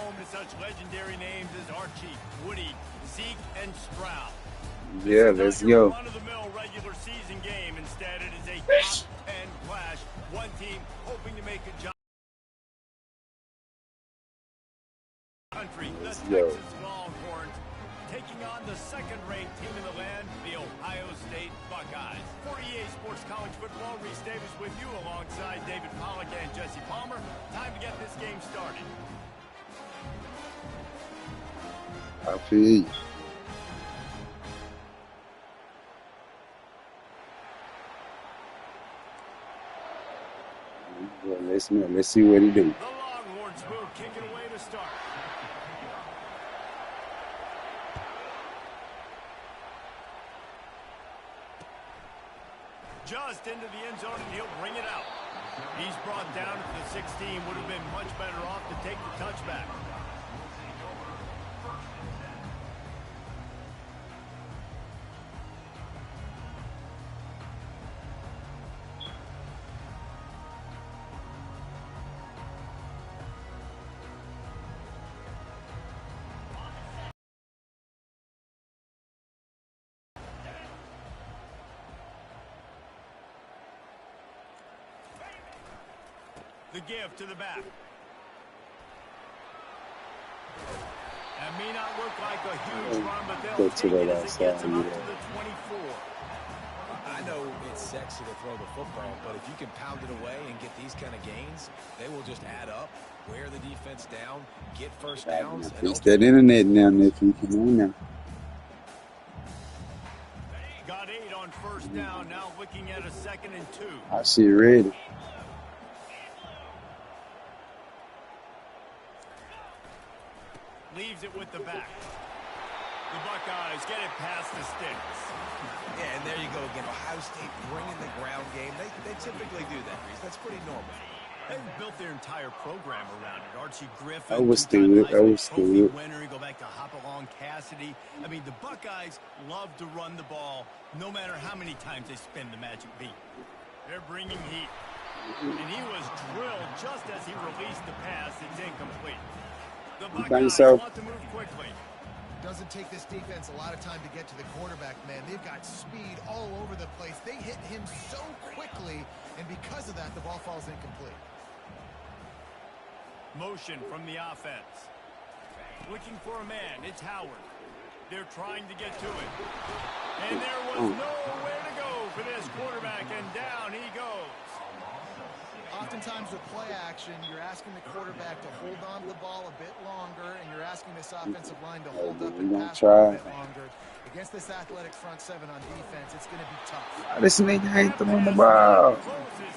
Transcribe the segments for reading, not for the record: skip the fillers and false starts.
home to such legendary names as Archie, Woody, Zeke, and Stroud. Yeah, let's go. Run-of-the-mill regular season game. Instead, it is a top 10 clash. One team hoping to make a jump. Country, the Texas Longhorns, taking on the second-ranked team in the land, the Ohio State Buckeyes. For EA Sports College Football, Reese Davis with you alongside David Pollack and Jesse Palmer. Time to get this game started. I feel you. Well, let's see what he do. The Longhorns will kick it away to start. Just into the end zone, and he'll bring it out. He's brought down to the 16. Would have been much better off to take the touchback. The give to the back. That may not look like a huge run, but they'll take it as it gets them up to the 24. I know it's sexy to throw the football, but if you can pound it away and get these kind of gains, they will just add up, wear the defense down, get first downs. Fix that internet now, Nephew. Come on now. Got 8 on first down, now looking at a 2nd and 2. I see ready. Leaves it with the back. The Buckeyes get it past the sticks. Yeah, and there you go again. Ohio State bringing the ground game. They typically do that, Reese. That's pretty normal. They've built their entire program around it. Archie Griffin, two-time winner. You go back to Hopalong Cassidy. I mean, the Buckeyes love to run the ball, no matter how many times they spin the magic beat. They're bringing heat. And he was drilled just as he released the pass. It's incomplete. The Buckeyes want to move quickly. Doesn't take this defense a lot of time to get to the quarterback, man. They've got speed all over the place. They hit him so quickly, and because of that, the ball falls incomplete. Motion from the offense. Looking for a man. It's Howard. They're trying to get to it. And there was nowhere to go for this quarterback, and down he goes. Oftentimes with play action, you're asking the quarterback to hold on to the ball a bit longer, and you're asking this offensive line to hold up and pass a bit longer. Against this athletic front 7 on defense, it's going to be tough. This nigga ain't throwing the ball.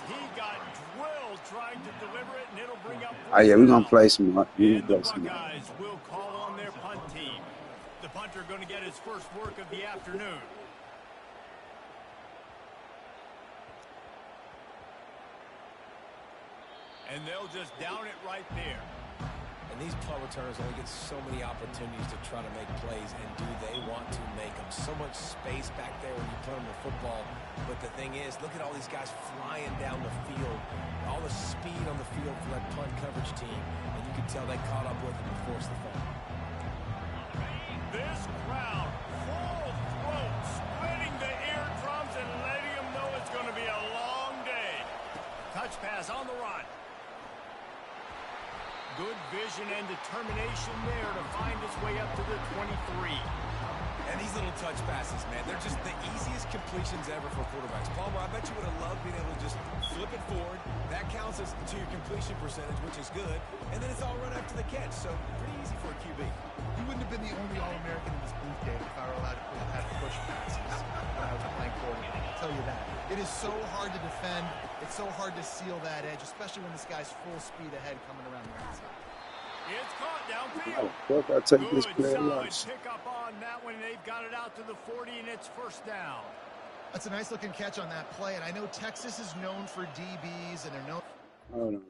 He got drilled trying to deliver it, and it'll bring up. Oh yeah, we're gonna play some. The Buckeyes will call on their punt team. The punter going to get his first work of the afternoon. And they'll just down it right there. And these punt returners only get so many opportunities to try to make plays, and do they want to make them? So much space back there when you put them the football. But the thing is, look at all these guys flying down the field. All the speed on the field for that punt coverage team. And you can tell they caught up with them and forced the fumble. This crowd, full throat, splitting the eardrums and letting them know it's going to be a long day. Touch pass on the run. Good vision and determination there to find his way up to the 23. And these little touch passes, man, they're just the easiest completions ever for quarterbacks. Palmer, I bet you would have loved being able to just flip it forward. That counts as to your completion percentage, which is good. And then it's all run after the catch, so pretty easy for a QB. You wouldn't have been the only All-American in this booth, Dave, if I were allowed to have push passes when I was playing quarterback. I'll tell you that. It is so hard to defend. It's so hard to seal that edge, especially when this guy's full speed ahead coming around the outside. It's caught downfield. I'll take this Good, play solid pick up on that one. They've got it out to the 40, and it's first down. That's a nice-looking catch on that play, and I know Texas is known for DBs, and they're known. Hold on.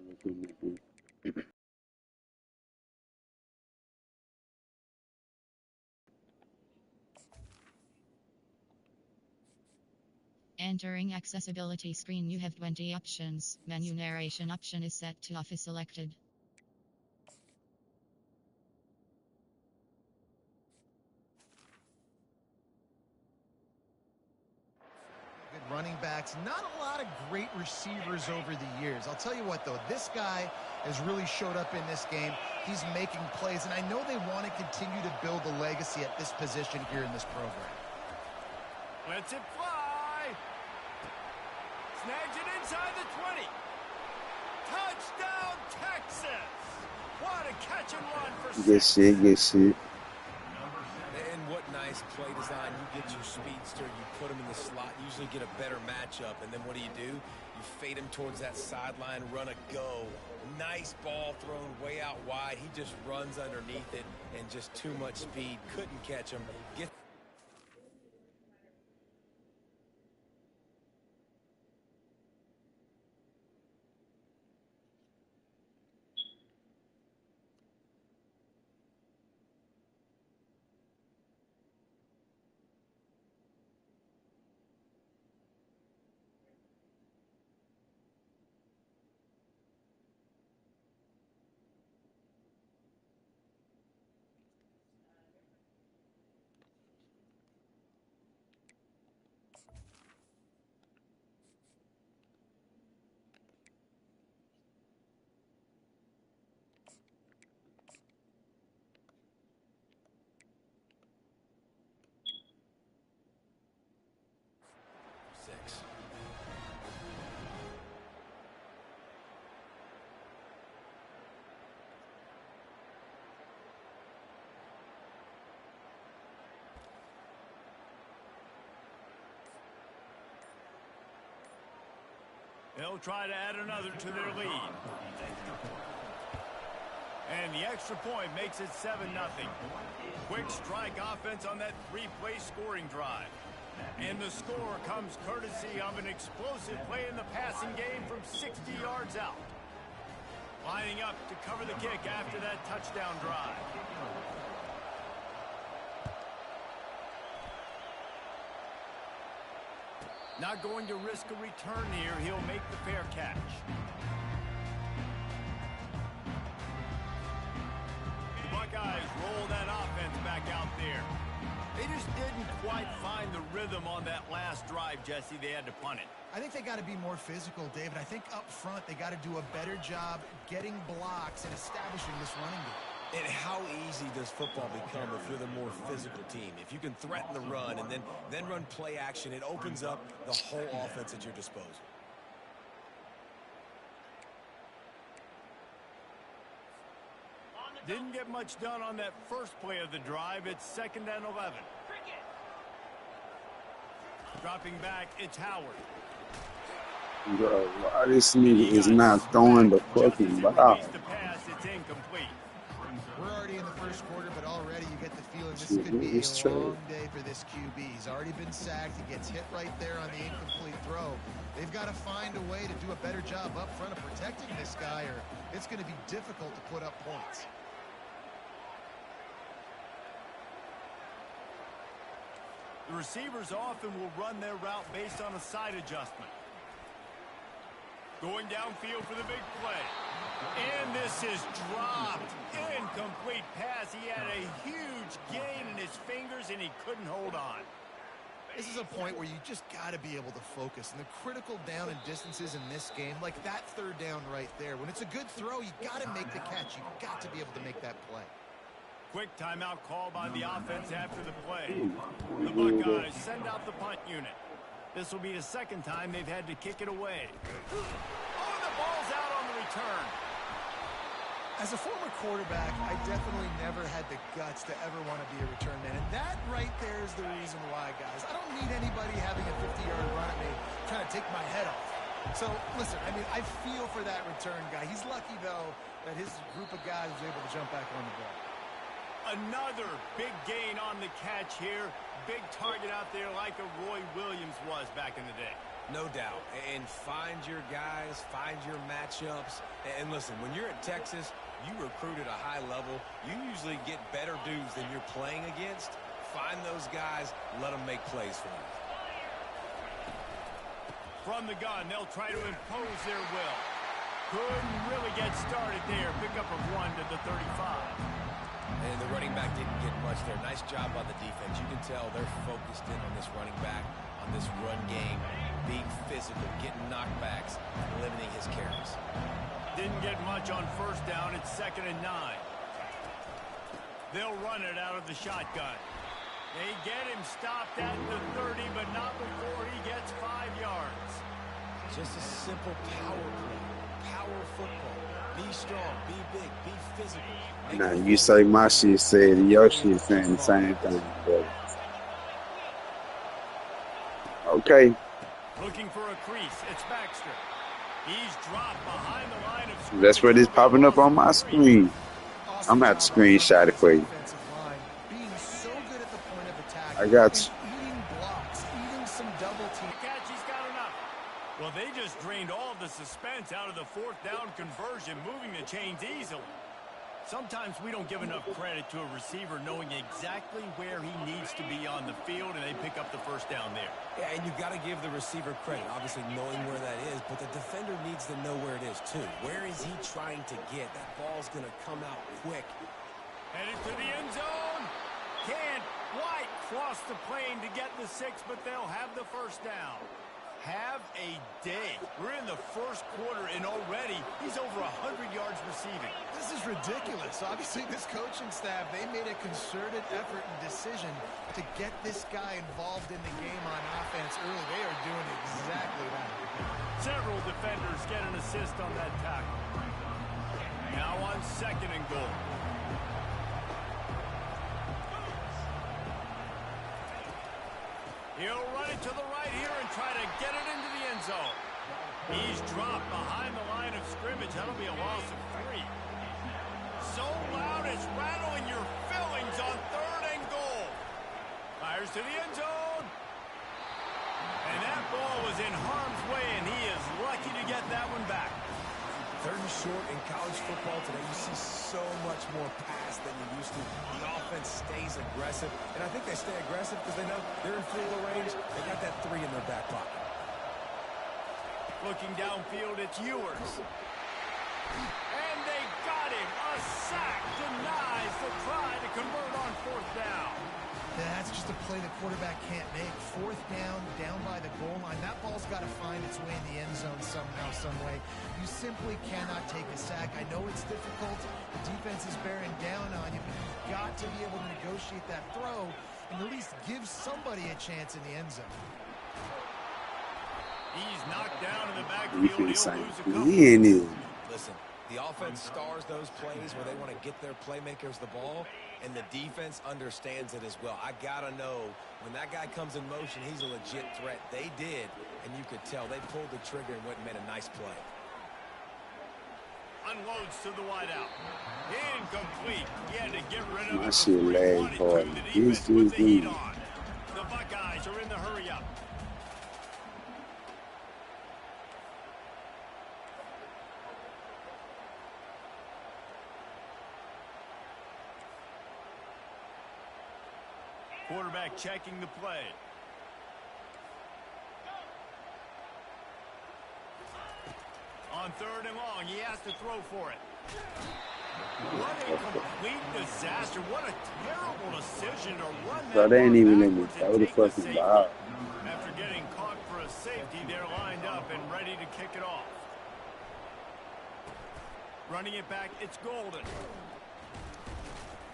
Entering accessibility screen, you have 20 options. Menu narration option is set to off is selected. running backs, not a lot of great receivers over the years. I'll tell you what, though, this guy has really showed up in this game. He's making plays, and I know they want to continue to build a legacy at this position here in this program. Lets it fly. Snags it inside the 20. Touchdown, Texas. What a catch and run for Good shit, good shit. And what nice play design. You get your speedster, you put him in the slot, usually get a better matchup, and then what do? You fade him towards that sideline, run a go. Nice ball thrown way out wide. He just runs underneath it, and just too much speed. Couldn't catch him. Get six. They'll try to add another to their lead. And the extra point makes it 7-0. Quick strike offense on that three-play scoring drive. And the score comes courtesy of an explosive play in the passing game from 60 yards out. Lining up to cover the kick after that touchdown drive. Not going to risk a return here. He'll make the fair catch. The Buckeyes roll that offense back out there. They just didn't quite find the rhythm on that last drive, Jesse. They had to punt it. I think they got to be more physical, David. I think up front they got to do a better job getting blocks and establishing this running game. And how easy does football become if you're the more physical team? If you can threaten the run and then run play action, it opens up the whole offense at your disposal. Didn't get much done on that first play of the drive. It's 2nd and 11. Dropping back, it's Howard. Bro, why this nigga is not throwing the fucking ball? The pass, it's incomplete. We're already in the first quarter, but already you get the feeling this could be a long day for this QB. He's already been sacked. He gets hit right there on the incomplete throw. They've got to find a way to do a better job up front of protecting this guy, or it's going to be difficult to put up points. The receivers often will run their route based on a side adjustment. Going downfield for the big play. And this is dropped. Incomplete pass. He had a huge gain in his fingers, and he couldn't hold on. This is a point where you just got to be able to focus. And the critical down and distances in this game, like that third down right there, when it's a good throw, you got to make the catch. You've got to be able to make that play. Quick timeout call by the offense after the play. The Buckeyes send out the punt unit. This will be the second time they've had to kick it away. Oh, the ball's out on the return. As a former quarterback, I definitely never had the guts to ever want to be a return man. And that right there is the reason why, guys. I don't need anybody having a 50-yard run at me trying to take my head off. So, listen, I mean, I feel for that return guy. He's lucky, though, that his group of guys was able to jump back on the ball. Another big gain on the catch here. Big target out there like a Roy Williams was back in the day. No doubt. And find your guys, find your matchups. And listen, when you're at Texas, you recruit at a high level. You usually get better dudes than you're playing against. Find those guys, let them make plays for you. From the gun, they'll try to impose their will. Couldn't really get started there. Pickup of 1 to the 35. And the running back didn't get much there. Nice job on the defense. You can tell they're focused in on this running back, on this run game. being physical, getting knockbacks, and limiting his carries. Didn't get much on first down. It's 2nd and 9. They'll run it out of the shotgun. They get him stopped at the 30, but not before he gets 5 yards. Just a simple power play. Power football. Be strong, be big, be physical. Now, you say my shit said, your shit saying the same thing, but okay. Looking for a crease. It's Baxter. He's dropped behind the line of scrimmage. That's what is popping up on my screen. I'm going to have to screenshot it for you. I got you. Eating blocks, eating some double team. Catch, he's got enough. Well, they just drained all of the suspense out of the 4th down conversion, moving the chains easily. Sometimes we don't give enough credit to a receiver knowing exactly where he needs to be on the field, and they pick up the 1st down there. Yeah, and you've got to give the receiver credit, obviously knowing where that is, but the defender needs to know where it is, too. Where is he trying to get? That ball's going to come out quick. Headed to the end zone. Can't quite cross the plane to get the 6, but they'll have the 1st down. Have a day. We're in the 1st quarter, and already he's over 100 yards receiving. This is ridiculous. Obviously, this coaching staff, they made a concerted effort and decision to get this guy involved in the game on offense early. They are doing exactly that. Several defenders get an assist on that tackle. Now on 2nd and goal. He'll run it to the right here and try to get it into the end zone. He's dropped behind the line of scrimmage. That'll be a loss of 3. So loud it's rattling your fillings on 3rd and goal. Fires to the end zone. And that ball was in harm's way, and he is lucky to get that one back. 3rd and short in college football today, you see so much more pass than you used to. The offense stays aggressive, and I think they stay aggressive because they know they're in field goal range. They got that 3 in their back pocket. Looking downfield, it's Ewers. And they got him. A sack denies the try to convert on 4th down. That's just a play the quarterback can't make. 4th down by the goal line. That ball's got to find its way in the end zone somehow, some way. You simply cannot take a sack. I know it's difficult. The defense is bearing down on you, but you've got to be able to negotiate that throw and at least give somebody a chance in the end zone. He's knocked down in the backfield. He'll lose a couple. Listen, the offense stars those plays where they want to get their playmakers the ball, and the defense understands it as well. I got to know when that guy comes in motion, he's a legit threat. They did, and you could tell they pulled the trigger and went and made a nice play. Unloads to the wideout. Incomplete. He had to get rid of it. My shit lag hard. The Buckeyes are in the hurry up. Quarterback checking the play. On 3rd and long, he has to throw for it. What a complete disaster. What a terrible decision to run that. So they ain't even let me throw the fucking ball. After getting caught for a safety, they're lined up and ready to kick it off. Running it back, it's Golden.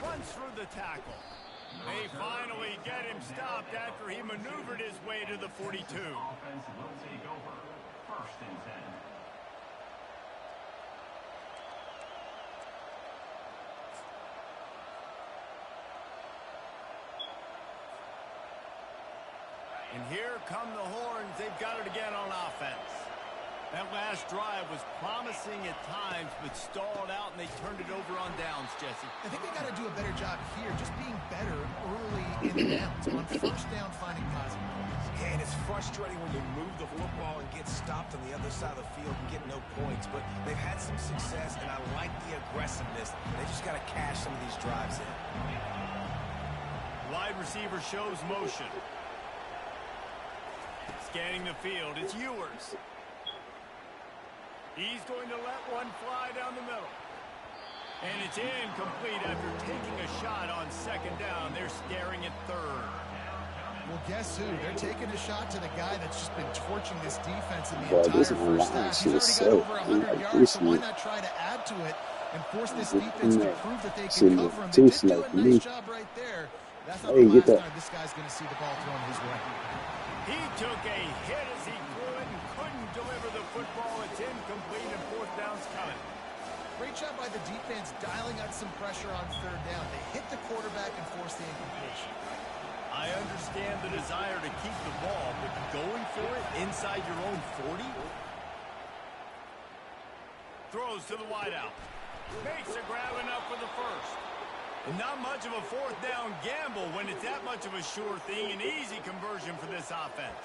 Runs through the tackle. They finally get him stopped after he maneuvered his way to the 42. Offense will take over. 1st and 10. And here come the horns. They've got it again on offense. That last drive was promising at times, but stalled out, and they turned it over on downs, Jesse. I think they got to do a better job here, just being better early in the downs. On 1st down, finding positive points. And it's frustrating when you move the football and get stopped on the other side of the field and get no points. But they've had some success, and I like the aggressiveness. They just got to cash some of these drives in. Wide receiver shows motion. Scanning the field, it's Ewers. He's going to let one fly down the middle. And it's incomplete after taking a shot on 2nd down. They're staring at 3rd. Well, guess who? They're taking a shot to the guy that's just been torching this defense in the Boy, this entire first online half. shit He's is already got so over cool. 100 Like yards, this so why shit, not try to add to it and force this get defense in to there. prove that they can Shit cover him? look They too did do slow a for nice me. job right there. That's not Hey, the get last that. time this guy's going to see the ball thrown his way. He took a hit as he threw it and couldn't deliver the football. It's incomplete and fourth down's coming. Great job by the defense dialing out some pressure on third down. They hit the quarterback and forced the incompletion. I understand the desire to keep the ball, but going for it inside your own 40? Throws to the wideout. Makes a grab enough for the first. And not much of a fourth down gamble when it's that much of a sure thing. An easy conversion for this offense.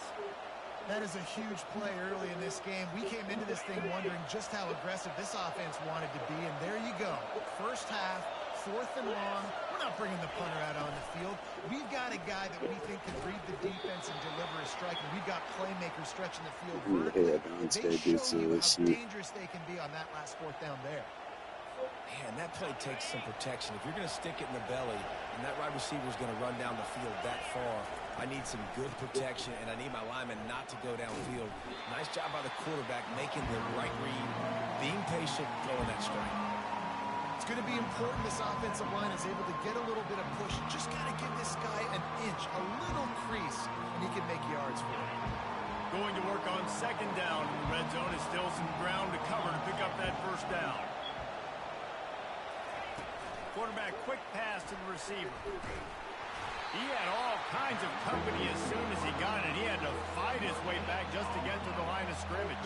That is a huge play early in this game. We came into this thing wondering just how aggressive this offense wanted to be, and there you go. First half, 4th and long. We're not bringing the punter out on the field. We've got a guy that we think can read the defense and deliver a strike, and we've got playmakers stretching the field vertically. They show you how dangerous they can be on that last 4th down there. Man, that play takes some protection. If you're going to stick it in the belly and that wide receiver is going to run down the field that far, I need some good protection, and I need my lineman not to go downfield. Nice job by the quarterback making the right read, being patient, throwing that strike. It's going to be important this offensive line is able to get a little bit of push. Just got to give this guy an inch, a little crease, and he can make yards for it. Going to work on second down in the red zone. Is still some ground to cover to pick up that first down. Quarterback quick pass to the receiver. He had all kinds of company as soon as he got it. He had to fight his way back just to get to the line of scrimmage.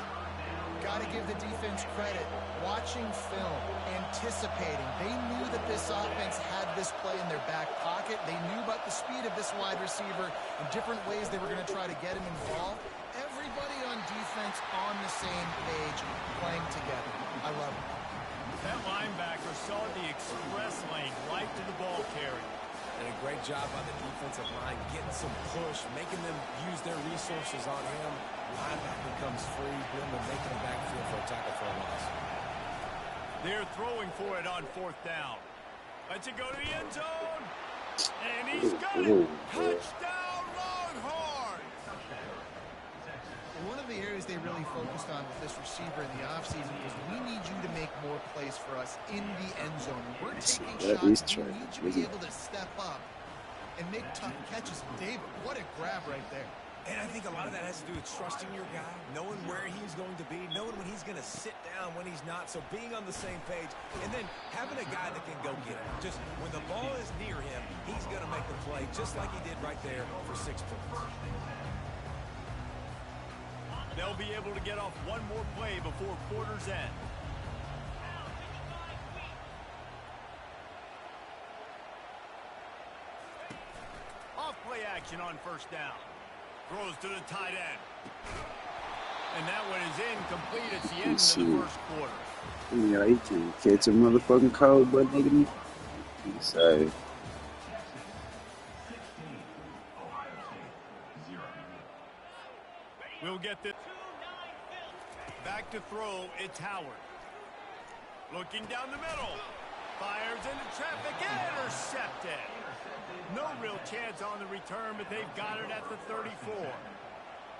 Got to give the defense credit. Watching film, anticipating. They knew that this offense had this play in their back pocket. They knew about the speed of this wide receiver and different ways they were going to try to get him involved. Everybody on defense on the same page, playing together. I love it. That linebacker saw the express lane right to the ball carrier. And a great job by the defensive line, getting some push, making them use their resources on him. Linebacker comes free, boom, and making a backfield for a tackle for a loss. They're throwing for it on 4th down. Lets it go to the end zone. And he's got it. Touchdown, Longhorns! One of the areas they really focused on with this receiver in the offseason was we need you to make more plays for us in the end zone. We're taking shots. We need you to be able to step up and make tough catches. David, what a grab right there. And I think a lot of that has to do with trusting your guy, knowing where he's going to be, knowing when he's going to sit down, when he's not, so being on the same page, and then having a guy that can go get it. Just when the ball is near him, he's going to make the play, just like he did right there for 6 points. They'll be able to get off one more play before quarter's end. Off play action on first down. Throws to the tight end. And that one is incomplete at the end of the first quarter. Yeah, he can't catch a motherfucking cold, but nigga, he's safe. We'll get this. Back to throw, it's Howard. Looking down the middle. Fires into traffic, intercepted. No real chance on the return, but they've got it at the 34.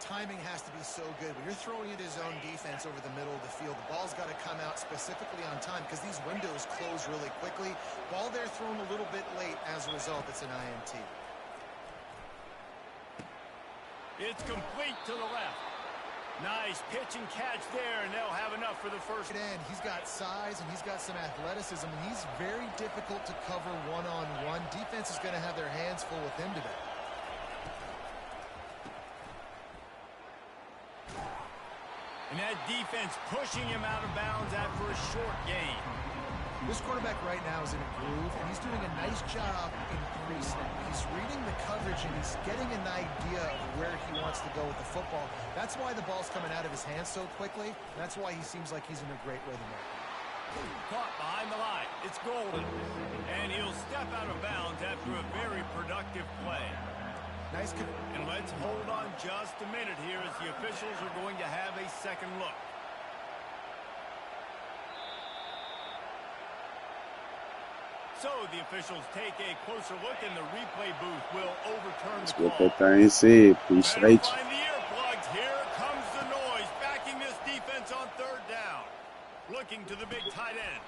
Timing has to be so good. When you're throwing it his own defense over the middle of the field, the ball's got to come out specifically on time because these windows close really quickly. Ball there thrown a little bit late. As a result, it's an INT. It's complete to the left. Nice pitch and catch there, and they'll have enough for the first. He's got size, and he's got some athleticism, and he's very difficult to cover one-on-one. Defense is going to have their hands full with him today. And that defense pushing him out of bounds after a short gain. This quarterback right now is in a groove, and he's doing a nice job in pre-snap. He's reading the coverage, and he's getting an idea of where he wants to go with the football. That's why the ball's coming out of his hands so quickly. That's why he seems like he's in a great rhythm right now. Caught behind the line. It's Golden. And he'll step out of bounds after a very productive play. Nice. And let's hold on just a minute here as the officials are going to have a second look. So the officials take a closer look, and the replay booth will overturn That's the what call. that thing said. Better Appreciate you. find the earplugs. Here comes the noise, backing this defense on third down. Looking to the big tight end.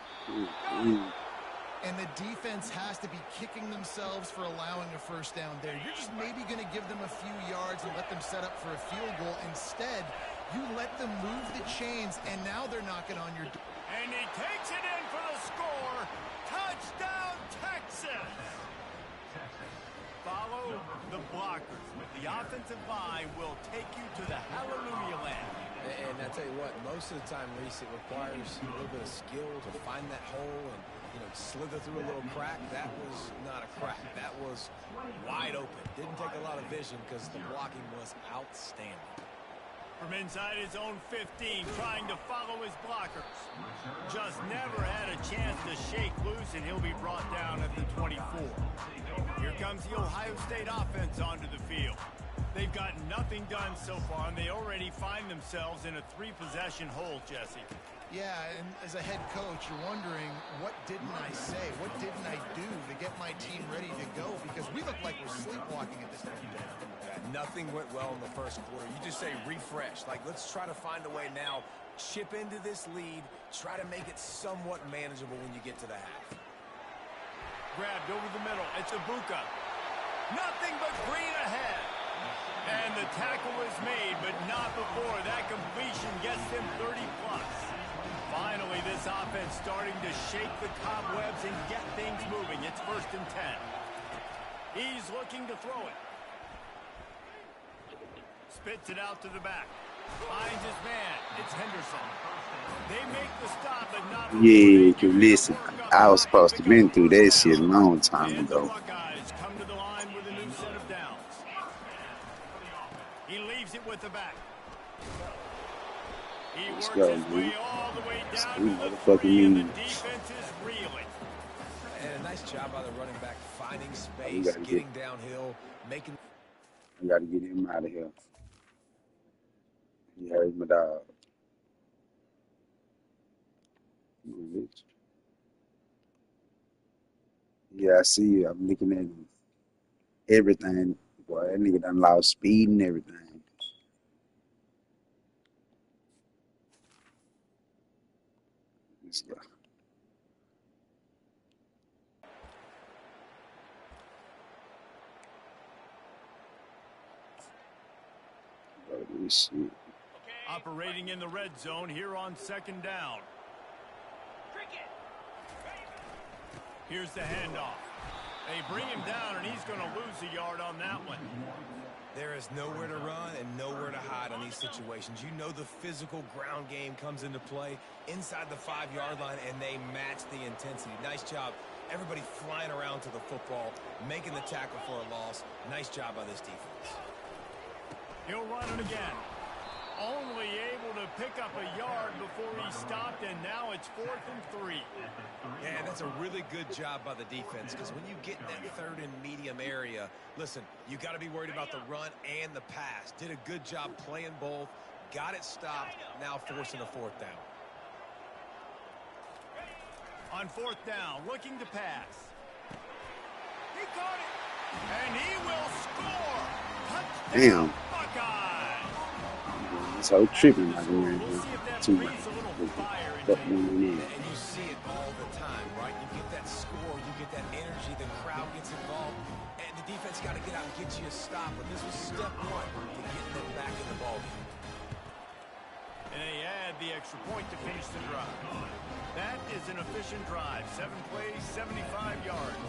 And the defense has to be kicking themselves for allowing a first down there. You're just maybe going to give them a few yards and let them set up for a field goal. Instead, you let them move the chains, and now they're knocking on your door. And he takes it in for the score. Touchdown, Texas! Follow the blockers. The offensive line will take you to the hallelujah land. And I tell you what, most of the time, Reese, it requires a little bit of skill to find that hole and, you know, slither through a little crack. That was not a crack. That was wide open. Didn't take a lot of vision because the blocking was outstanding. From inside his own 15, trying to follow his blockers. Just never had a chance to shake loose, and he'll be brought down at the 24. Here comes the Ohio State offense onto the field. They've gotten nothing done so far, and they already find themselves in a 3-possession hole, Jesse. Yeah, and as a head coach, you're wondering, what didn't I say? What didn't I do to get my team ready to go? Because we look like we're sleepwalking at this point. Nothing went well in the first quarter. You just say refresh. Like, let's try to find a way now. Chip into this lead. Try to make it somewhat manageable when you get to the half. Grabbed over the middle. It's Ibuka. Nothing but green ahead. And the tackle is made, but not before that completion gets them 30-plus. Finally, this offense starting to shake the cobwebs and get things moving. It's 1st and 10. He's looking to throw it. Spits it out to the back. Finds his man. It's Henderson. They make the stop, but not before Yeah, listen, I was supposed to been through that shit a long time and ago. the Buckeyes come to the line with a new set of downs. He leaves it with the back. He Let's works go, his dude. way all the way Let's down go, to the motherfucking 3, and the mean. defense is reeling. And a nice job by the running back finding We space, gotta getting downhill, making... I gotta get him out of here. He hurt my dog. Come on, bitch. Yeah, I see you. I'm looking at him. Everything. Boy, that nigga done lost speed and everything. Let's go. Go to this shit. Operating in the red zone here on 2nd down. Here's the handoff. They bring him down, and he's going to lose a yard on that one. There is nowhere to run and nowhere to hide on these situations. You know the physical ground game comes into play inside the 5-yard line, and they match the intensity. Nice job. Everybody flying around to the football, making the tackle for a loss. Nice job by this defense. He'll run it again. Only able to pick up a yard before he stopped, and now it's 4th and 3. Yeah, that's a really good job by the defense, because when you get in that 3rd and medium area, listen, you got to be worried about the run and the pass. Did a good job playing both, got it stopped, now forcing a 4th down. On 4th down, looking to pass. He caught it, and he will score. Touchdown, Damn. Buckeyes. So tripping like we're We'll see if that too breathes much. a little fire Fuck into you. me. And you see it all the time, right? You get that score, you get that energy, the crowd gets involved, and the defense got to get out and get you a stop. But this was step 1 to getting them back in the ballgame. And they add the extra point to finish the drive. That is an efficient drive. 7 plays, 75 yards.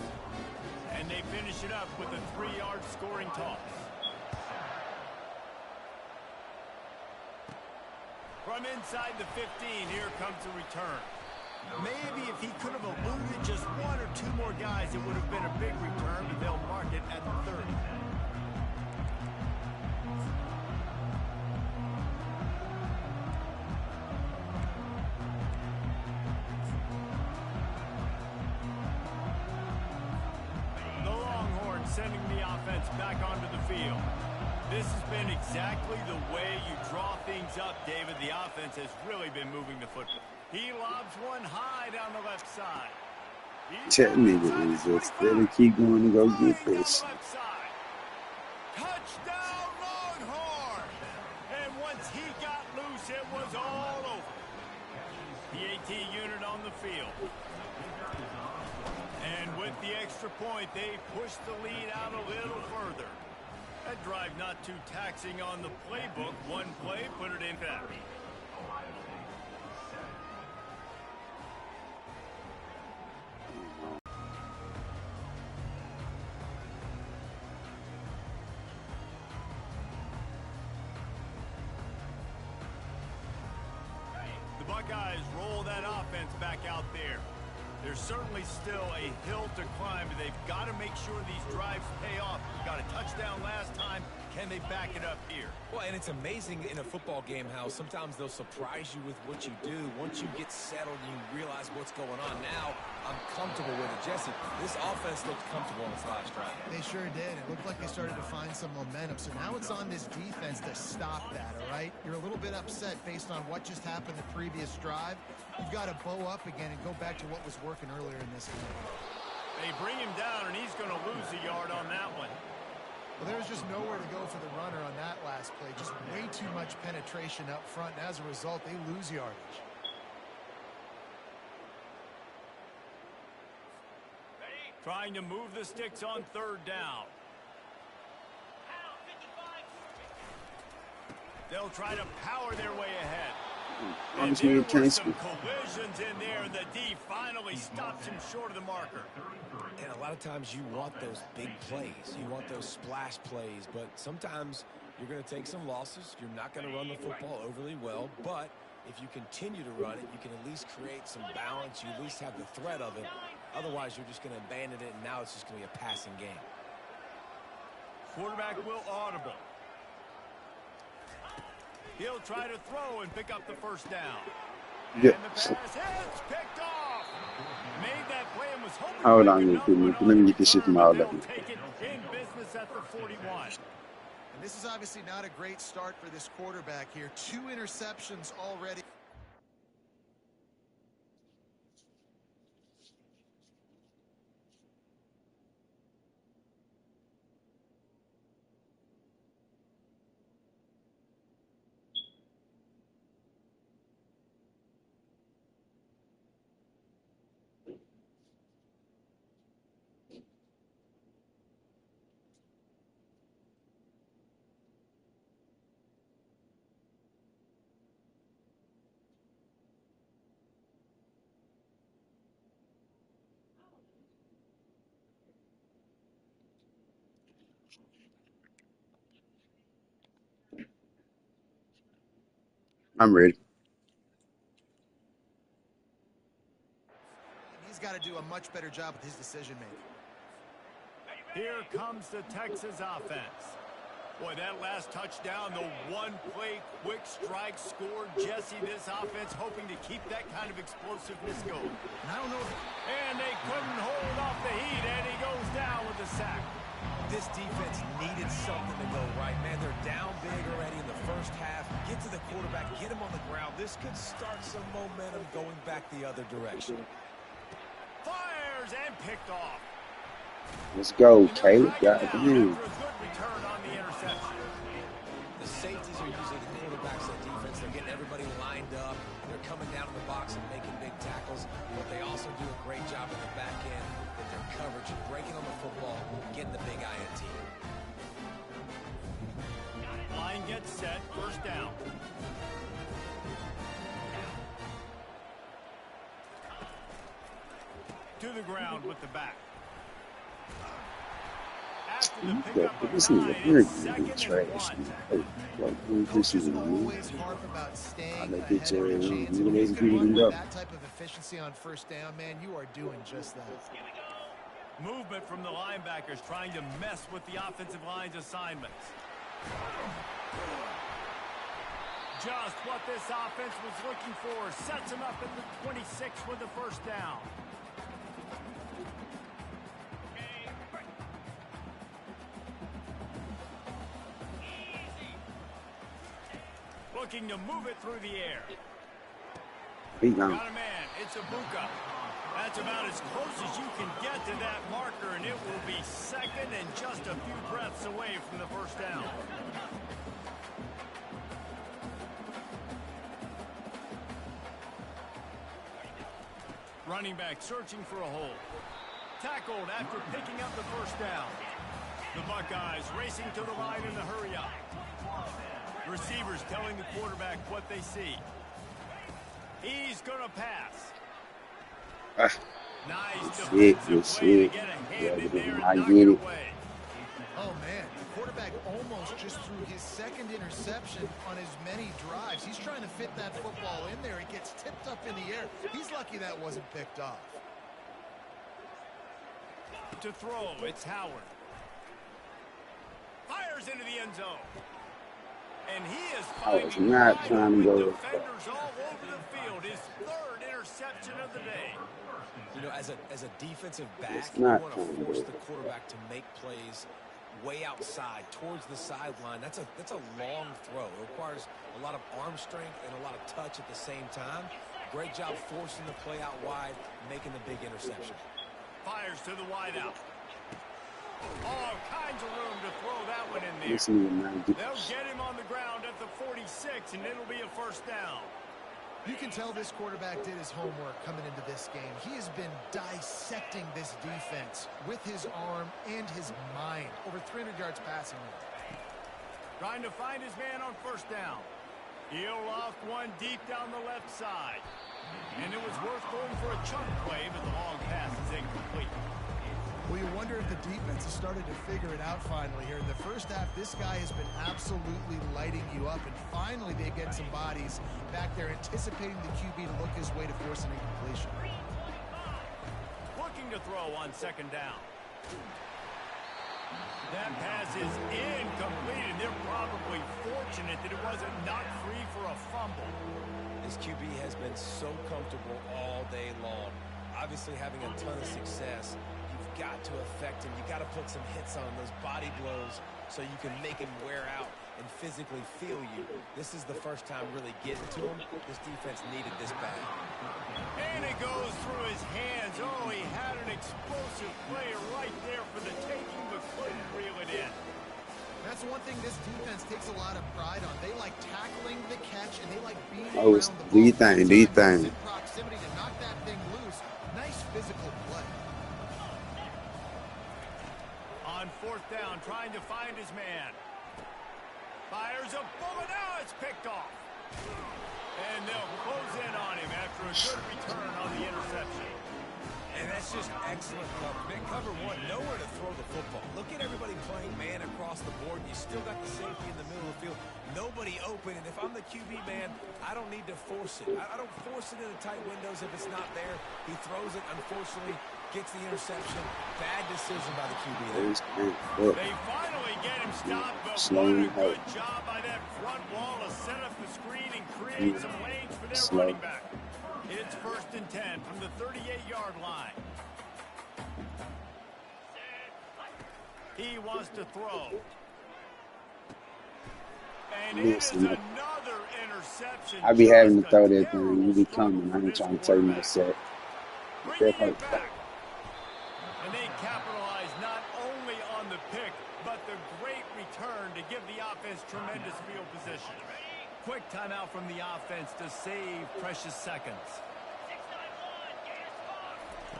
And they finish it up with a 3-yard scoring toss. From inside the 15, here comes the return. Maybe if he could have eluded just 1 or 2 more guys, it would have been a big return, but they'll mark it at the 30. The Longhorns sending the offense back onto the field. This has been exactly the way you draw things up, David. The offense has really been moving the football. He lobs one high down the left side. That nigga is just really keep going to go get this. Touchdown Longhorn! And once he got loose, it was all over. The AT unit on the field. And with the extra point, they pushed the lead out a little further. That drive not too taxing on the playbook. One play, put it in back. The Buckeyes roll that offense back out there. There's certainly still a hill to climb, but they've got to make sure these drives pay off. Got a touchdown last time. Can they back it up here? Well, and it's amazing in a football game how sometimes they'll surprise you with what you do. Once you get settled and you realize what's going on, now I'm comfortable with it. Jesse, this offense looked comfortable in its last drive. They sure did. It looked like they started to find some momentum. So now it's on this defense to stop that, all right? You're a little bit upset based on what just happened the previous drive. You've got to bow up again and go back to what was working earlier in this game. They bring him down, and he's going to lose a yard on that one. Well, there was just nowhere to go for the runner on that last play. Just way too much penetration up front, and as a result, they lose yardage. Trying to move the sticks on third down. They'll try to power their way ahead. And there were some collisions in there. The D finally stops him short of the marker. And a lot of times you want those big plays. You want those splash plays. But sometimes you're going to take some losses. You're not going to run the football overly well. But if you continue to run it, you can at least create some balance. You at least have the threat of it. Otherwise, you're just going to abandon it, and now it's just going to be a passing game. Quarterback will audible. He'll try to throw and pick up the first down. Yeah. And the pass is picked off. Made that play and was hoping Hold on, let me get this shit from all of they'll them. take it in business at the 41. And this is obviously not a great start for this quarterback here. 2 interceptions already. I'm ready. He's got to do a much better job with his decision making. Here comes the Texas offense. Boy, that last touchdown, the one-play quick strike scored. Jesse, this offense hoping to keep that kind of explosiveness going. And I don't know if... And they couldn't hold off the heat, and he goes down with the sack. This defense needed something to go right, man. They're down big already in the first half. Get to the quarterback, get him on the ground. This could start some momentum going back the other direction. Fires and picked off. Let's go, Caleb. God damn. The safeties are usually the quarterbacks of the defense. They're getting everybody lined up. They're coming down in the box and making big tackles. But they also do a great job at the back end with their coverage, breaking on the football, getting the big INT. Line gets set, first down. To the ground with the back. This is a very good trash. This is a always harp about staying I let ahead it, of your chance. you When let you it can get run it with up. that type of efficiency on first down, man, you are doing just that. Movement from the linebackers trying to mess with the offensive line's assignments. Just what this offense was looking for. Sets him up at the 26 with the first down. Looking to move it through the air. He gone. Got a man. It's Ibuka. That's about as close as you can get to that marker, and it will be second and just a few breaths away from the first down. Running back searching for a hole. Tackled after picking up the first down. The Buckeyes racing to the line in the hurry up. Receivers telling the quarterback what they see. He's going to pass. Nice defensive play to get a hand in there and knock it away. Oh, man, the quarterback almost just threw his second interception on as many drives. He's trying to fit that football in there. It gets tipped up in the air. He's lucky that wasn't picked off. To throw, it's Howard. Fires into the end zone. And he is finding not trying to go defenders all over the field. His third interception of the day. You know, as a defensive back, you not want to force the quarterback to make plays way outside, towards the sideline. That's a long throw. It requires a lot of arm strength and a lot of touch at the same time. Great job forcing the play out wide, making the big interception. Fires to the wide out. All kinds of room to throw that one in there. They'll get him on the ground at the 46, and it'll be a first down. You can tell this quarterback did his homework coming into this game. He has been dissecting this defense with his arm and his mind. Over 300 yards passing. Trying to find his man on first down. He'll loft one deep down the left side. And it was worth going for a chunk play, but the long pass is incomplete. Well, you wonder if the defense has started to figure it out finally here. In the first half, this guy has been absolutely lighting you up, and finally they get some bodies back there anticipating the QB to look his way to force an incompletion. Looking to throw on second down. That pass is incomplete, and they're probably fortunate that it wasn't knocked free for a fumble. This QB has been so comfortable all day long. Obviously having a ton of success. You've got to affect him. You got to put some hits on those body blows so you can make him wear out and physically feel you. This is the first time really getting to him. This defense needed this bad. And it goes through his hands. Oh, he had an explosive player right there for the taking, but couldn't reel it in. That's one thing this defense takes a lot of pride on. They like tackling the catch, and they like being around the ball. Do you think? In proximity to knock that thing loose. Nice physical play. On fourth down, trying to find his man. Fires a bullet. Now it's picked off. And they'll close in on him after a good return on the interception. And that's just excellent cover. Big cover one, nowhere to throw the football. Look at everybody playing man across the board. You still got the safety in the middle of the field. Nobody open. And if I'm the QB man, I don't need to force it. I don't force it into tight windows if it's not there. He throws it, unfortunately, gets the interception. Bad decision by the QB there. They finally get him stopped, but what a good job by that front wall to set up the screen and create some lanes for their running back. It's first and 10 from the 38-yard line. He wants to throw. And it is another interception. I be having to throw that thing. You be coming. I ain't trying to take no set. Bringing it back. And they capitalize not only on the pick, but the great return to give the offense tremendous field position. Quick timeout from the offense to save precious seconds.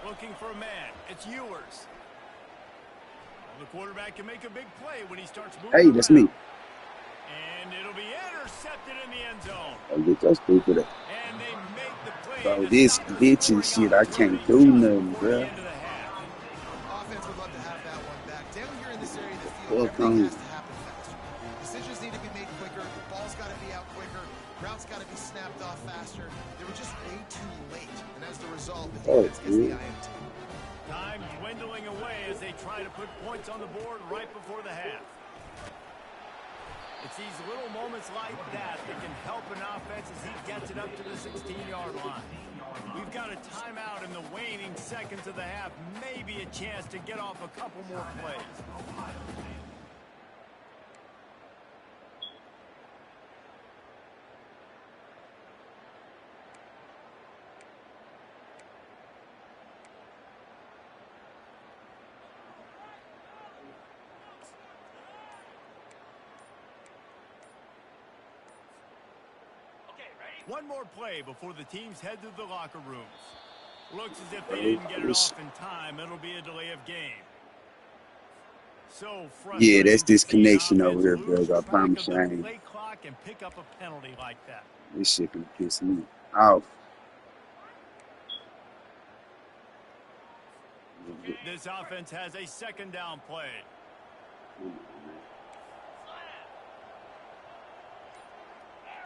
Looking for a man. It's Ewers. The quarterback can make a big play when he starts moving. Hey, that's me. And it'll be intercepted in the end zone. Oh, get that stupid. And they make the play. Bro, this glitching shit, I can't do nothing, bro. Offense would love to have that one back. Down here in this area of the field, everything has to happen faster. Decisions need to be made quicker. The ball's got to be out quicker. Routes got to be snapped off faster. They were just way too late. And as the result, the defense gets the INT. Time dwindling away as they try to put points on the board right before the half. It's these little moments like that that can help an offense as he gets it up to the 16-yard line. We've got a timeout in the waning seconds of the half. Maybe a chance to get off a couple more plays. One more play before the teams head to the locker rooms. Looks as if they didn't get it off in time. It'll be a delay of game. So Yeah, that's frustrating to this see an connection over offense here, lose bro. I track promise of you, the I ain't. play clock and pick up a penalty like that. This shit can piss me off. This offense has a second down play.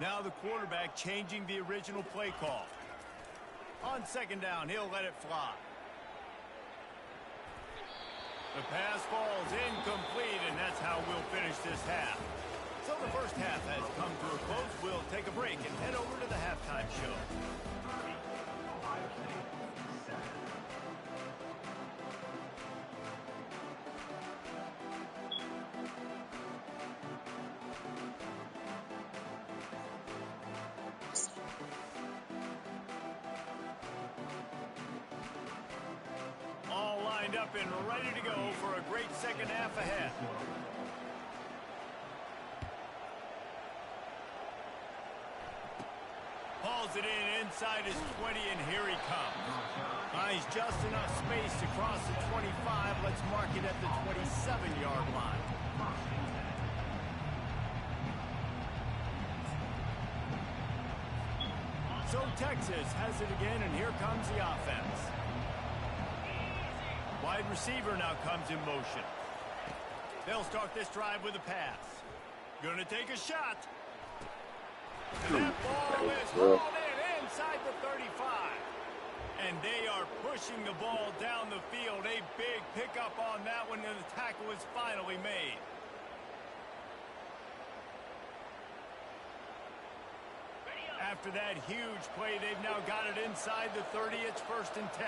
Now the quarterback changing the original play call. On second down, he'll let it fly. The pass falls incomplete, and that's how we'll finish this half. So the first half has come to a close. We'll take a break and head over to the halftime show. All lined up and ready to go for a great second half ahead. Hauls it in inside his 20, and here he comes. Finds just enough space to cross the 25. Let's mark it at the 27-yard line. So Texas has it again, and here comes the offense. Wide receiver now comes in motion. They'll start this drive with a pass. Gonna take a shot. And that ball is hauled in inside the 35. And they are pushing the ball down the field. A big pickup on that one, and the tackle is finally made. After that huge play, they've now got it inside the 30. It's 1st and 10.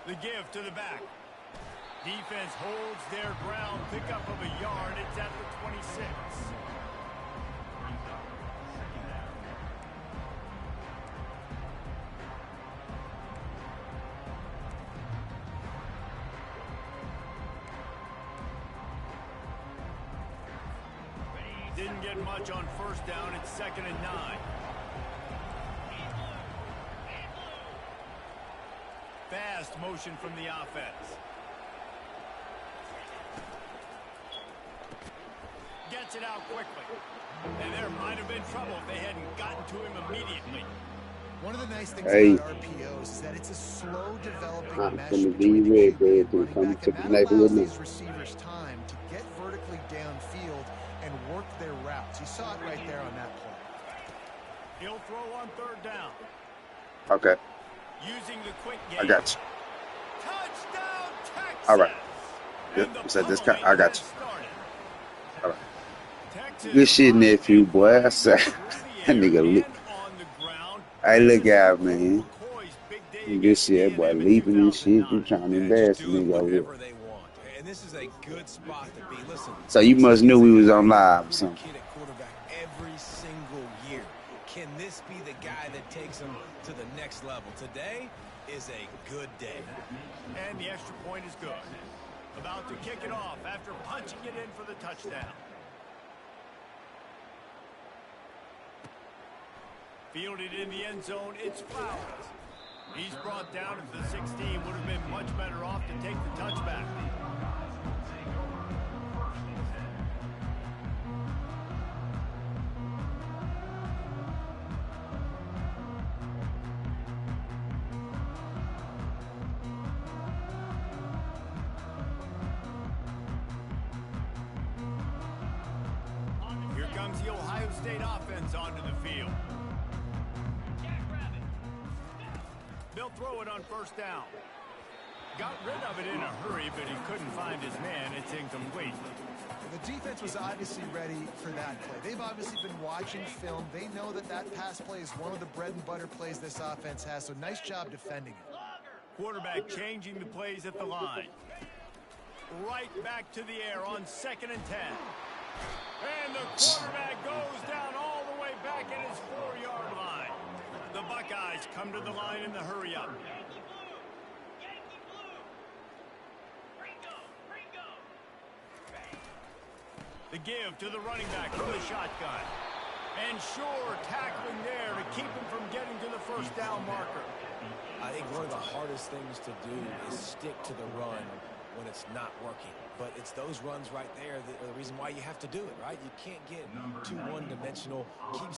The give to the back. Defense holds their ground. Pickup of a yard. It's at the 26. Didn't get much on first down. It's 2nd and 9. Fast motion from the offense. Gets it out quickly. And there might have been trouble if they hadn't gotten to him immediately. One of the nice things Hey. about RPOs is that it's a slow developing I'm mesh finna between be the red, QB bro. and Finna running come back, to and the that neighborhood allows now. these receivers time to get vertically downfield and work their routes. You saw it right there on that play. He'll throw on 3rd down. Okay, Using the quick game. I got you. Touchdown, Texas. All right. And Yep, the you said this pummeling I got has you. started. All right. Texas Good shit, nephew, boy. I said, through that the air nigga. and on the ground. Hey, look This is out, Colt man. McCoy's big day Good against shit, that boy A&M in leaping and shit. You 2009. trying to Yeah, embarrass just the doing nigga over here. whatever they want. And this is a good spot to be. Listen, So you Texas must knew gets a we was guy on who's a live or recruited something. kid at quarterback every single year. Can this be the guy that takes them to the next level? Today is a good day. And the extra point is good. About to kick it off after punching it in for the touchdown. Fielded in the end zone, it's Flowers. He's brought down at the 16. Would have been much better off to take the touchback. Here comes the Ohio State offense onto the field. They'll throw it on 1st down. Got rid of it in a hurry, but he couldn't find his man. It's incomplete. The defense was obviously ready for that play. They've obviously been watching film. They know that that pass play is one of the bread and butter plays this offense has, so nice job defending it. Quarterback changing the plays at the line. Right back to the air on 2nd and 10. And the quarterback goes down all the way back at his 4-yard line. The Buckeyes come to the line in the hurry-up. The give to the running back from the shotgun. And sure, tackling there to keep him from getting to the first down marker. I think one of the hardest things to do is stick to the run when it's not working. But it's those runs right there that are the reason why you have to do it, right? You can't get too one-dimensional. Keep